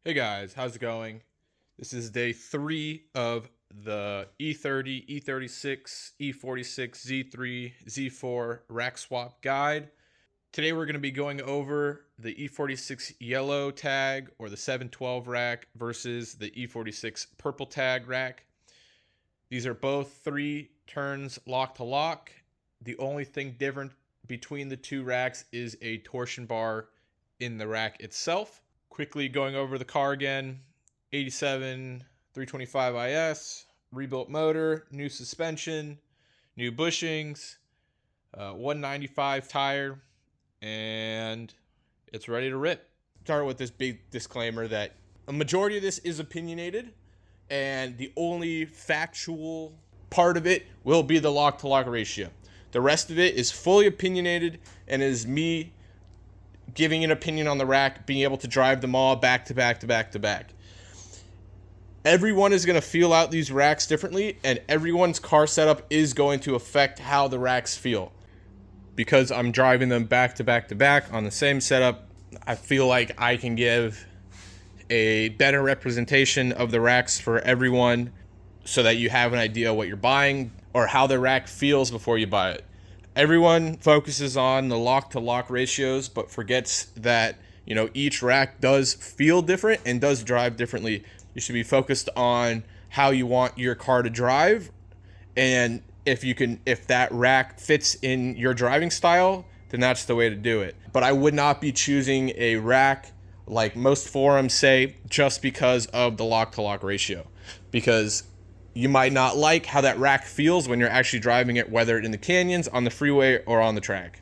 Hey guys, how's it going? This is day 3 of the E30, E36, E46, Z3, Z4 rack swap guide. Today we're going to be going over the E46 yellow tag or the 712 rack versus the E46 purple tag rack. These are both 3 turns lock to lock. The only thing different between the two racks is a torsion bar in the rack itself. Quickly going over the car again, 87 325 IS, rebuilt motor, new suspension, new bushings, 195 tire, and it's ready to rip. Start with this big disclaimer that a majority of this is opinionated, and the only factual part of it will be the lock-to-lock ratio. The rest of it is fully opinionated and is me giving an opinion on the rack, being able to drive them all back to back to back to back. Everyone is going to feel out these racks differently, and everyone's car setup is going to affect how the racks feel. Because I'm driving them back to back to back on the same setup, I feel like I can give a better representation of the racks for everyone so that you have an idea what you're buying or how the rack feels before you buy it. Everyone focuses on the lock-to-lock ratios, but forgets that, each rack does feel different and does drive differently. You should be focused on how you want your car to drive, and if that rack fits in your driving style, then that's the way to do it. But I would not be choosing a rack like most forums say just because of the lock-to-lock ratio, because you might not like how that rack feels when you're actually driving it, whether in the canyons, on the freeway, or on the track.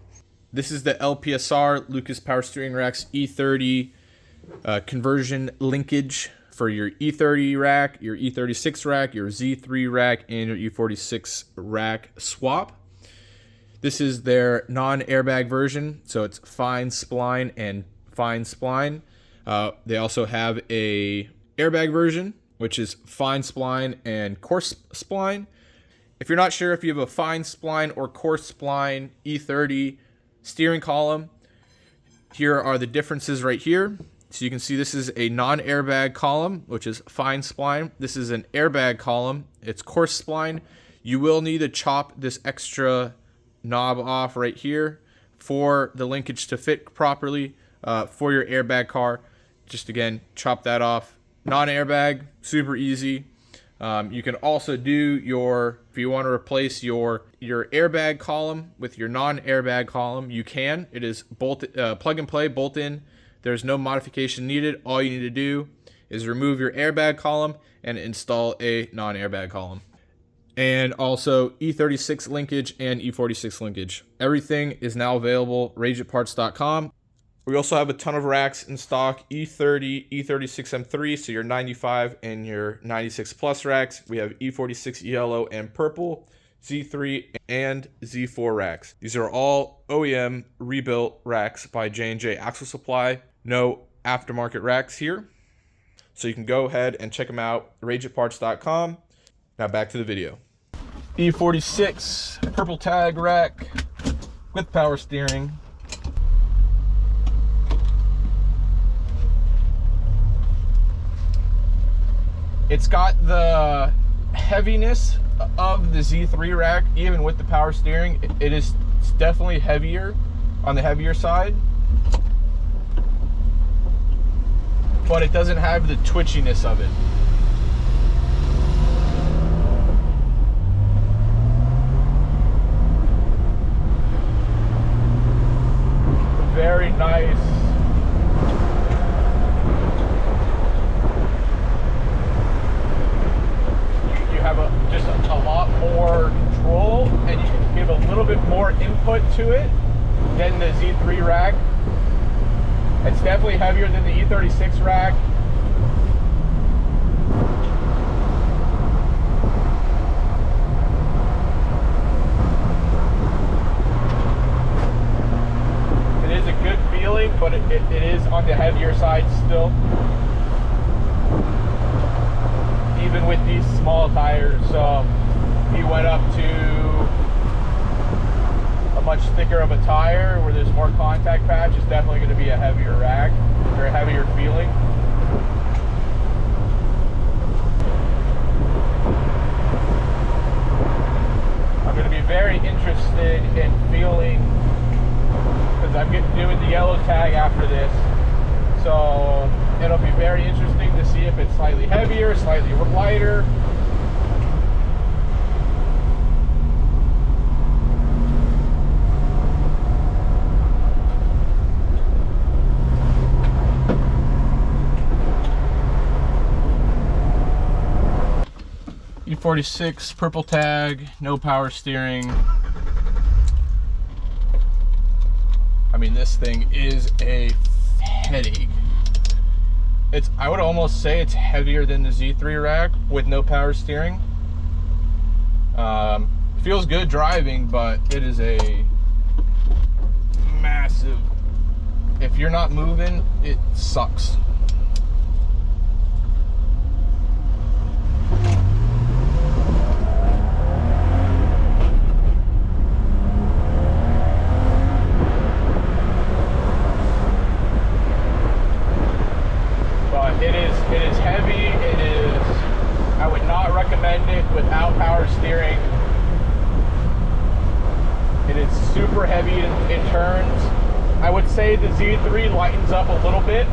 This is the LPSR Lucas Power Steering Rack's E30 conversion linkage for your E30 rack, your E36 rack, your Z3 rack, and your E46 rack swap. This is their non-airbag version, so it's fine spline and fine spline. They also have a airbag version, which is fine spline and coarse spline. If you're not sure if you have a fine spline or coarse spline E30 steering column, here are the differences right here. So you can see this is a non-airbag column, which is fine spline. This is an airbag column. It's coarse spline. You will need to chop this extra knob off right here for the linkage to fit properly for your airbag car. Just again, chop that off. Non-airbag, super easy. You can also do if you want to replace your airbag column with your non-airbag column, you can. It is plug and play, bolt in. There's no modification needed. All you need to do is remove your airbag column and install a non-airbag column. And also E36 linkage and E46 linkage. Everything is now available, RITparts.com. We also have a ton of racks in stock, E30, E36 M3, so your 95 and your 96 plus racks. We have E46 yellow and purple, Z3 and Z4 racks. These are all OEM rebuilt racks by J&J Axle Supply. No aftermarket racks here. So you can go ahead and check them out, RITparts.com. Now back to the video. E46 purple tag rack with power steering. It's got the heaviness of the Z3 rack, even with the power steering. It's definitely heavier, on the heavier side. But it doesn't have the twitchiness of it. Very nice. Just a lot more control, and you can give a little bit more input to it than the Z3 rack. It's definitely heavier than the E36 rack. It is a good feeling, but it is on the heavier side still. Even with these small tires, so if you went up to a much thicker of a tire where there's more contact patch, it's definitely going to be a heavier rack or a heavier feeling. very interesting to see if it's slightly heavier, slightly lighter. E46 purple tag, no power steering. I mean, this thing is a headache. I would almost say it's heavier than the Z3 rack with no power steering. Feels good driving, but it is a massive, if you're not moving, it sucks. It is heavy. I would not recommend it without power steering. It is super heavy in turns. I would say the Z3 lightens up a little bit.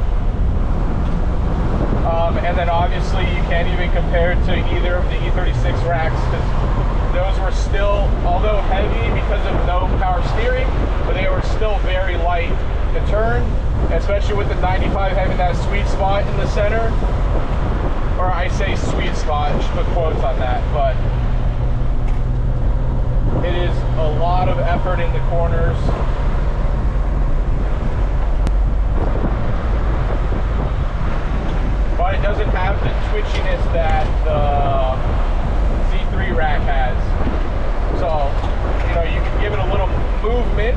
And then obviously you can't even compare it to either of the E36 racks, because those were still, although heavy because of no power steering, but they were still very light to turn, especially with the 95 having that sweet spot in the center. Or I say sweet spot, I should put quotes on that, but it is a lot of effort in the corners. But it doesn't have the twitchiness that the Z3 rack has. So, you know, you can give it a little movement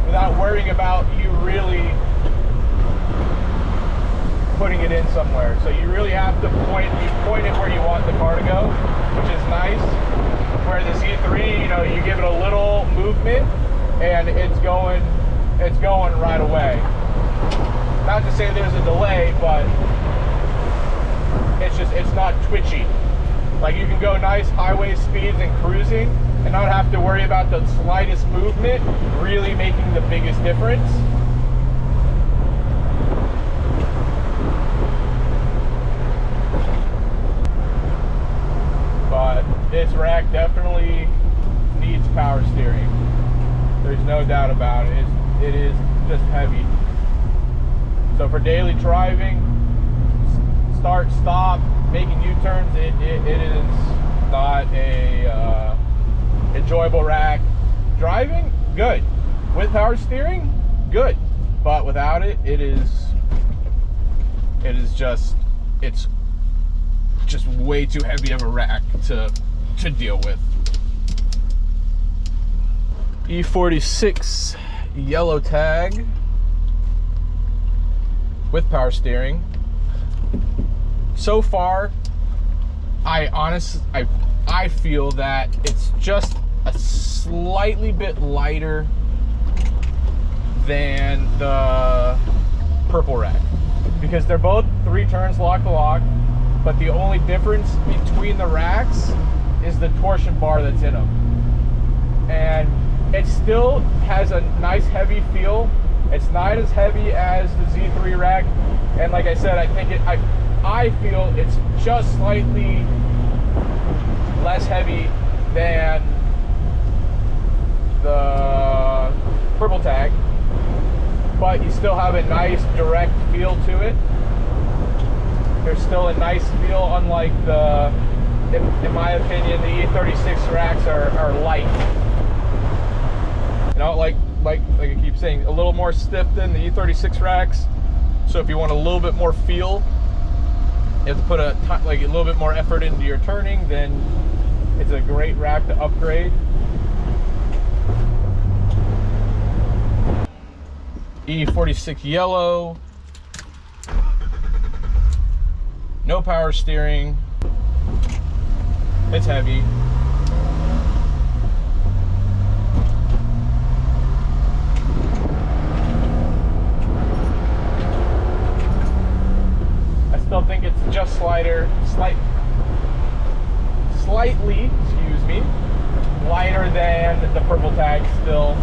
without worrying about you really putting it in somewhere. So you really have to point it where you want the car to go, which is nice. Where the Z3, you know, you give it a little movement and it's going right away. Not to say there's a delay, but it's not twitchy. Like, you can go nice highway speeds and cruising and not have to worry about the slightest movement really making the biggest difference. But this rack definitely needs power steering. There's no doubt about it. It is just heavy. So for daily driving, start, stop, making U-turns, it is not a enjoyable rack. Driving, good. With power steering, good. But without it, it's just way too heavy of a rack to deal with. E46 yellow tag with power steering. So far, I feel that it's just a slightly bit lighter than the purple rack, because they're both 3 turns lock to lock, but the only difference between the racks is the torsion bar that's in them. And it still has a nice heavy feel. It's not as heavy as the Z3 rack, and like I said, I feel it's just slightly less heavy than the purple tag, but you still have a nice direct feel to it. There's still a nice feel, unlike in my opinion, the E36 racks are light. You know, like I keep saying, a little more stiff than the E36 racks. So if you want a little bit more feel, you have to put a little bit more effort into your turning, then it's a great rack to upgrade. E46 yellow, no power steering, it's heavy. I still think it's just slightly, excuse me, lighter than the purple tag still.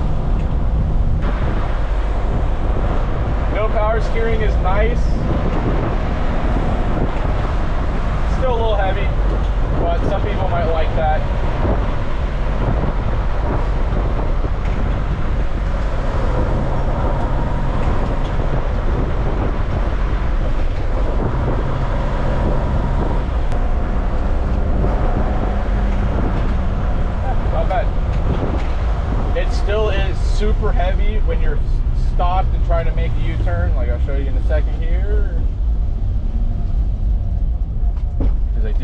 No power steering is nice.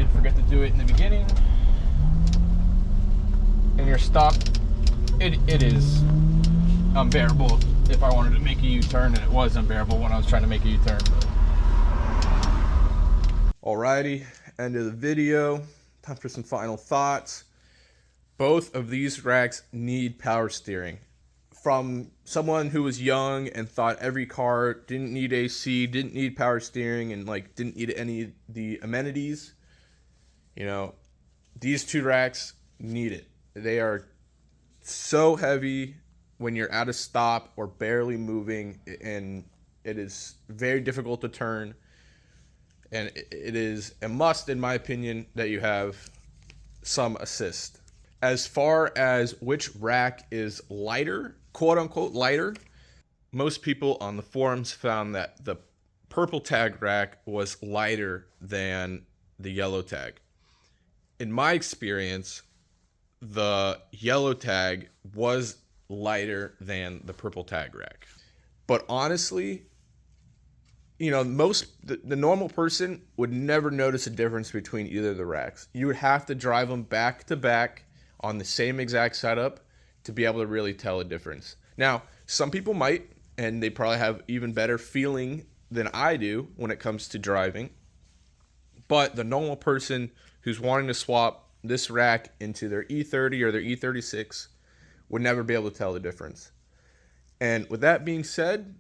did forget to do it in the beginning. And your stop, it is unbearable if I wanted to make a U-turn, and it was unbearable when I was trying to make a U-turn. Alrighty, end of the video. Time for some final thoughts. Both of these racks need power steering. From someone who was young and thought every car didn't need AC, didn't need power steering, and like didn't need any of the amenities, you know, these two racks need it. They are so heavy when you're at a stop or barely moving, and it is very difficult to turn. And it is a must, in my opinion, that you have some assist. As far as which rack is lighter, quote unquote lighter, most people on the forums found that the purple tag rack was lighter than the yellow tag. In my experience, the yellow tag was lighter than the purple tag rack. But honestly, you know, the normal person would never notice a difference between either of the racks. You would have to drive them back to back on the same exact setup to be able to really tell a difference. Now, some people might, and they probably have even better feeling than I do when it comes to driving. But the normal person who's wanting to swap this rack into their E30 or their E36 would never be able to tell the difference. And with that being said,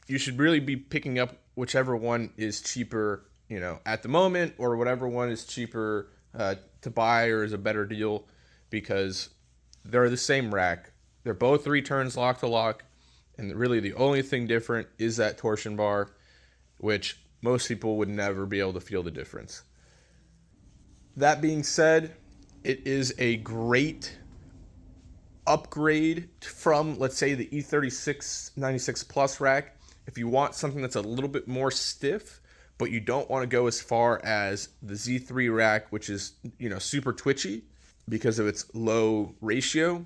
you should really be picking up whichever one is cheaper, you know, at the moment, or whatever one is cheaper to buy or is a better deal, because they're the same rack. They're both 3 turns lock to lock, and really the only thing different is that torsion bar, which most people would never be able to feel the difference. That being said, it is a great upgrade from, let's say, the E36 96 Plus rack. If you want something that's a little bit more stiff, but you don't want to go as far as the Z3 rack, which is, you know, super twitchy because of its low ratio.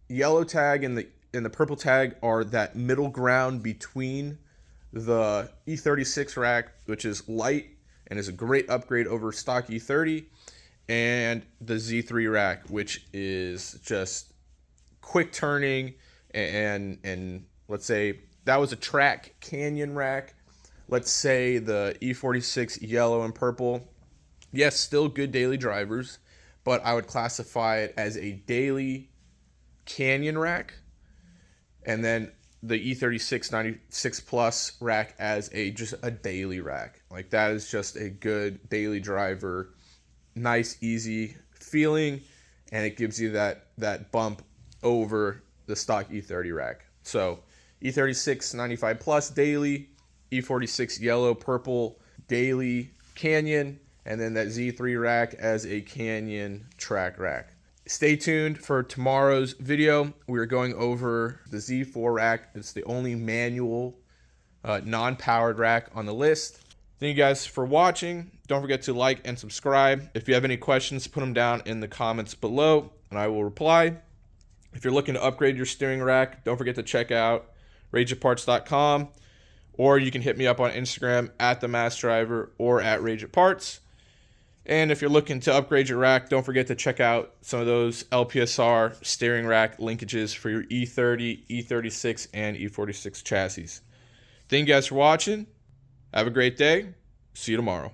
Yellow tag and the purple tag are that middle ground between the E36 rack, which is light and is a great upgrade over stock E30, and the Z3 rack, which is just quick turning, and let's say that was a track canyon rack. Let's say the E46 yellow and purple, yes, still good daily drivers, but I would classify it as a daily canyon rack, and then the E36 96 Plus rack as just a daily rack. Like, that is just a good daily driver, nice, easy feeling, and it gives you that bump over the stock E30 rack. So E36 95 Plus daily, E46 yellow purple daily canyon, and then that Z3 rack as a canyon track rack. Stay tuned for tomorrow's video. We're going over the Z4 rack. It's the only manual non-powered rack on the list. Thank you guys for watching. Don't forget to like and subscribe. If you have any questions, put them down in the comments below and I will reply. If you're looking to upgrade your steering rack, don't forget to check out RITparts.com, or you can hit me up on Instagram at @TheMassDriver or at RIT Parts. And if you're looking to upgrade your rack, don't forget to check out some of those LPSR steering rack linkages for your E30, E36, and E46 chassis. Thank you guys for watching. Have a great day. See you tomorrow.